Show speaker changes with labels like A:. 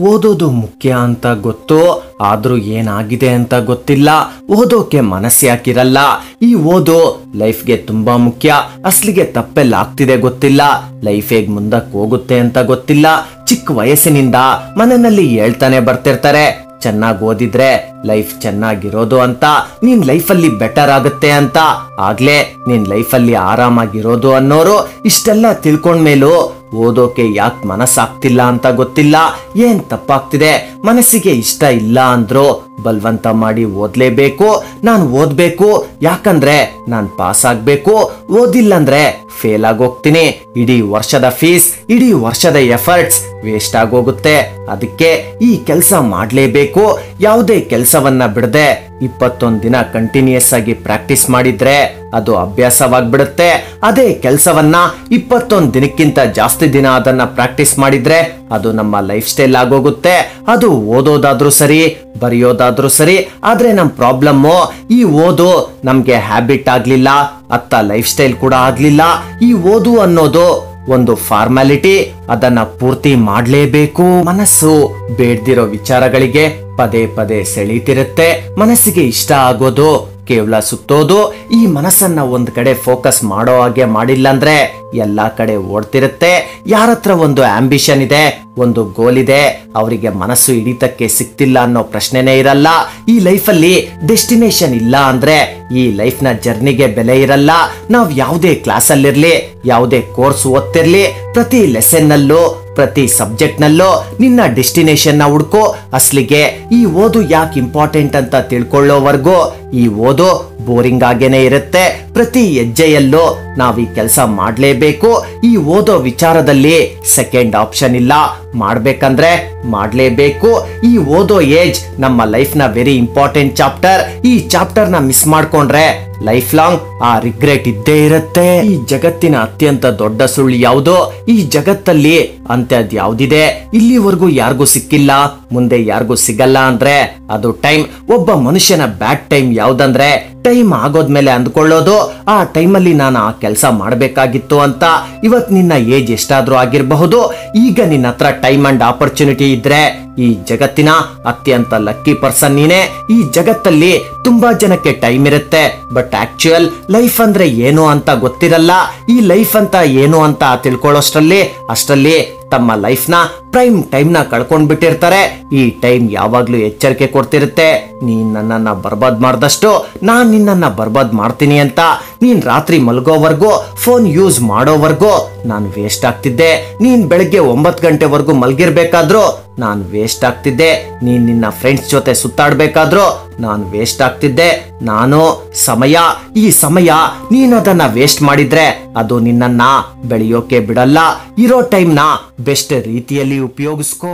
A: ಓದೋದು ಮುಖ್ಯ ಅಂತ ಗೊತ್ತು, ಆದ್ರೂ ಏನಾಗಿದೆ ಅಂತ ಗೊತ್ತಿಲ್ಲ. ಓದೋಕೆ ಮನಸ್ಸಾಕಿರಲ್ಲ. ಈ ಓದು ಲೈಫ್ಗೆ ತುಂಬಾ ಮುಖ್ಯ. ಅಸ್ಲಿಗೆ ತಪ್ಪೆಲ್ಲ ಆಗ್ತಿದೆ ಗೊತ್ತಿಲ್ಲ, ಲೈಫ್ ಹೇಗ್ ಮುಂದಕ್ಕೆ ಹೋಗುತ್ತೆ ಅಂತ ಗೊತ್ತಿಲ್ಲ. ಚಿಕ್ಕ ವಯಸ್ಸಿನಿಂದ ಮನೆಯಲ್ಲಿ ಹೇಳ್ತಾನೆ ಬರ್ತಿರ್ತಾರೆ, ಚೆನ್ನಾಗಿ ಓದಿದ್ರೆ ಲೈಫ್ ಚೆನ್ನಾಗಿರೋದು ಅಂತ, ನೀನ್ ಲೈಫಲ್ಲಿ ಬೆಟರ್ ಆಗುತ್ತೆ ಅಂತ, ಆಗ್ಲೇ ನೀನ್ ಲೈಫಲ್ಲಿ ಆರಾಮಾಗಿರೋದು ಅನ್ನೋರು. ಇಷ್ಟೆಲ್ಲ ತಿಳ್ಕೊಂಡ್ಮೇಲೂ ಓದೋಕೆ ಯಾಕೆ ಮನಸ್ಸಾಗ್ತಿಲ್ಲ ಅಂತ ಗೊತ್ತಿಲ್ಲ. ಏನ್ ತಪ್ಪಾಗ್ತಿದೆ? ಮನಸ್ಸಿಗೆ ಇಷ್ಟ ಇಲ್ಲ ಅಂದ್ರು ಬಲವಂತ ಮಾಡಿ ಓದ್ಲೇಬೇಕು. ನಾನು ಓದ್ಬೇಕು, ಯಾಕಂದ್ರೆ ನಾನ್ ಪಾಸ್ ಆಗ್ಬೇಕು. ಓದಿಲ್ಲ ಅಂದ್ರೆ ಫೇಲ್ ಆಗೋಗ್ತೀನಿ. ಇಡೀ ವರ್ಷದ ಫೀಸ್, ಇಡೀ ವರ್ಷದ ಎಫರ್ಟ್ಸ್ ವೇಸ್ಟ್ ಆಗೋಗುತ್ತೆ. ಅದಕ್ಕೆ ಈ ಕೆಲಸ ಮಾಡ್ಲೇಬೇಕು. ಯಾವುದೇ ಕೆಲಸವನ್ನ ಬಿಡದೆ 21 ದಿನ ಕಂಟಿನ್ಯೂಸ್ ಆಗಿ ಪ್ರಾಕ್ಟೀಸ್ ಮಾಡಿದ್ರೆ ಅದು ಅಭ್ಯಾಸವಾಗ್ಬಿಡುತ್ತೆ. ಅದೇ ಕೆಲಸವನ್ನ 21 ದಿನಕ್ಕಿಂತ ಜಾಸ್ತಿ ದಿನ ಅದನ್ನ ಪ್ರಾಕ್ಟೀಸ್ ಮಾಡಿದ್ರೆ ಅದು ನಮ್ಮ ಲೈಫ್ ಸ್ಟೈಲ್ ಆಗೋಗುತ್ತೆ. ಅದು ಓದೋದಾದ್ರೂ ಸರಿ, ಬರೆಯೋದಾದ್ರೂ ಸರಿ. ಆದ್ರೆ ನಮ್ ಪ್ರಾಬ್ಲಮ್ಮು, ಈ ಓದು ನಮ್ಗೆ ಹ್ಯಾಬಿಟ್ ಆಗ್ಲಿಲ್ಲ, ಅತ್ತ ಲೈಫ್ ಸ್ಟೈಲ್ ಕೂಡ ಆಗ್ಲಿಲ್ಲ. ಈ ಓದು ಅನ್ನೋದು ಒಂದು ಫಾರ್ಮಾಲಿಟಿ, ಅದನ್ನ ಪೂರ್ತಿ ಮಾಡ್ಲೇಬೇಕು. ಮನಸ್ಸು ಬೇಡ್ದಿರೋ ವಿಚಾರಗಳಿಗೆ ಪದೇ ಪದೇ ಸೆಳೀತಿರುತ್ತೆ. ಮನಸ್ಸಿಗೆ ಇಷ್ಟ ಆಗೋದು ಕೇವಲ ಸುತ್ತೋದು. ಈ ಮನಸ್ಸನ್ನ ಒಂದ್ ಕಡೆ ಫೋಕಸ್ ಮಾಡೋ ಹಾಗೆ ಮಾಡಿಲ್ಲ ಅಂದ್ರೆ ಎಲ್ಲಾ ಕಡೆ ಓಡ್ತಿರುತ್ತೆ. ಯಾರತ್ರ ಒಂದು ಆಂಬಿಷನ್ ಇದೆ, ಒಂದು ಗೋಲ್ ಇದೆ, ಅವರಿಗೆ ಮನಸ್ಸು ಹಿಡಿತಕ್ಕೆ ಸಿಕ್ತಿಲ್ಲ ಅನ್ನೋ ಪ್ರಶ್ನೆನೇ ಇರಲ್ಲ. ಈ ಲೈಫಲ್ಲಿ ಡೆಸ್ಟಿನೇಷನ್ ಇಲ್ಲ ಅಂದ್ರೆ ಈ ಲೈಫ್ ನ ಜರ್ನಿಗೆ ಬೆಲೆ ಇರಲ್ಲ. ನಾವ್ ಯಾವುದೇ ಕ್ಲಾಸ್ ಅಲ್ಲಿರ್ಲಿ, ಯಾವುದೇ ಕೋರ್ಸ್ ಓದ್ತಿರ್ಲಿ, ಪ್ರತಿ ಲೆಸನ್ ನಲ್ಲೂ, ಪ್ರತಿ ಸಬ್ಜೆಕ್ಟ್ ನಲ್ಲೂ ನಿನ್ನ ಡೆಸ್ಟಿನೇಷನ್ ನ ಹುಡ್ಕೋ. ಅಸ್ಲಿಗೆ ಈ ಓದು ಯಾಕೆ ಇಂಪಾರ್ಟೆಂಟ್ ಅಂತ ತಿಳ್ಕೊಳ್ಳೋವರೆಗೂ ಈ ಓದು ಬೋರಿಂಗ್ ಆಗೇನೆ ಇರುತ್ತೆ. ಪ್ರತಿ ಹೆಜ್ಜೆಯಲ್ಲೂ ನಾವ್ ಈ ಕೆಲಸ ಮಾಡ್ಲೇಬೇಕು. ಈ ಓದೋ ವಿಚಾರದಲ್ಲಿ ಸೆಕೆಂಡ್ ಆಪ್ಷನ್ ಇಲ್ಲ. ಮಾಡ್ಬೇಕಂದ್ರೆ ಮಾಡ್ಲೇಬೇಕು. ಈ ಓದೋ ಏಜ್ ನಮ್ಮ ಲೈಫ್ ನ ವೆರಿ ಇಂಪಾರ್ಟೆಂಟ್ ಚಾಪ್ಟರ್. ಈ ಚಾಪ್ಟರ್ ನ ಮಿಸ್ ಮಾಡ್ಕೊಂಡ್ರೆ ಲೈಫ್ ಲಾಂಗ್ ಆ ರಿಗ್ರೆಟ್ ಇದ್ದೇ ಇರುತ್ತೆ. ಈ ಜಗತ್ತಿನ ಅತ್ಯಂತ ದೊಡ್ಡ ಸುಳ್ಳು ಯಾವುದು? ಈ ಜಗತ್ತಲ್ಲಿ ಅಂತ್ಯದ್ ಯಾವ್ದಿದೆ? ಇಲ್ಲಿವರೆಗೂ ಯಾರಿಗೂ ಸಿಕ್ಕಿಲ್ಲ, ಮುಂದೆ ಯಾರಿಗೂ ಸಿಗಲ್ಲ ಅಂದ್ರೆ ಅದು ಟೈಮ್. ಒಬ್ಬ ಮನುಷ್ಯನ ಬ್ಯಾಡ್ ಟೈಮ್ ಯಾವ್ದಂದ್ರೆ ಟೈಮ್ ಆಗೋದ್ಮೇಲೆ ಅಂದ್ಕೊಳ್ಳೋದು, ಆ ಟೈಮಲ್ಲಿ ನಾನು ಆ ಕೆಲಸ ಮಾಡಬೇಕಾಗಿತ್ತು ಅಂತ. ಇವತ್ ನಿನ್ನ ಏಜ್ ಎಷ್ಟಾದ್ರೂ ಆಗಿರಬಹುದು. ಈಗ ನಿನ್ನ ಹತ್ರ ಟೈಮ್ ಅಂಡ್ ಆಪರ್ಚುನಿಟಿ ಇದ್ರೆ ಈ ಜಗತ್ತಿನ ಅತ್ಯಂತ ಲಕ್ಕಿ ಪರ್ಸನ್ ನೀನೆ. ಈ ಜಗತ್ತಲ್ಲಿ ತುಂಬಾ ಜನಕ್ಕೆ ಟೈಮ್ ಇರುತ್ತೆ, ಬಟ್ ಆಕ್ಚುಯಲ್ ಲೈಫ್ ಅಂದ್ರೆ ಏನು ಅಂತ ಗೊತ್ತಿರಲ್ಲ. ಈ ಲೈಫ್ ಅಂತ ಏನು ಅಂತ ಅಷ್ಟರಲ್ಲಿ ತಮ್ಮ ಲೈಫ್ ನ ಪ್ರೈಮ್ ಟೈಮ್ ನ ಕಳ್ಕೊಂಡ್ ಬಿಟ್ಟಿರ್ತಾರೆ. ಈ ಟೈಮ್ ಯಾವಾಗ್ಲೂ ಎಚ್ಚರಿಕೆ ಕೊಡ್ತಿರುತ್ತೆ, ನೀನ್ ನನ್ನನ್ನ ಬರ್ಬಾದ್ ಮಾಡ್ದಷ್ಟು ನಾನ್ ನಿನ್ನನ್ನ ಬರ್ಬಾದ್ ಮಾಡ್ತೀನಿ ಅಂತ. ನೀನ್ ರಾತ್ರಿ ಮಲ್ಗೋವರ್ಗೂ, ಫೋನ್ ಯೂಸ್ ಮಾಡೋವರ್ಗೂ ನಾನ್ ವೇಸ್ಟ್ ಆಗ್ತಿದ್ದೆ. ನೀನ್ ಬೆಳಗ್ಗೆ 9 ಗಂಟೆವರೆಗೂ ಮಲ್ಗಿರ್ಬೇಕಾದ್ರೂ ನಾನ್ ವೇಸ್ಟ್ ಆಗ್ತಿದ್ದೆ. ನೀನ್ ನಿನ್ನ ಫ್ರೆಂಡ್ಸ್ ಜೊತೆ ಸುತ್ತಾಡ್ಬೇಕಾದ್ರೂ ನಾನ್ ವೇಸ್ಟ್ ಆಗ್ತಿದ್ದೆ. ಈ ಸಮಯ ನೀನ್ ಅದನ್ನ ವೇಸ್ಟ್ ಮಾಡಿದ್ರೆ ಅದು ನಿನ್ನನ್ನ ಬೆಳೆಯೋಕೆ ಬಿಡಲ್ಲ. ಇರೋ ಟೈಮ್ ನ ಬೆಸ್ಟ್ ರೀತಿಯಲ್ಲಿ ಉಪಯೋಗಿಸ್ಕೋ.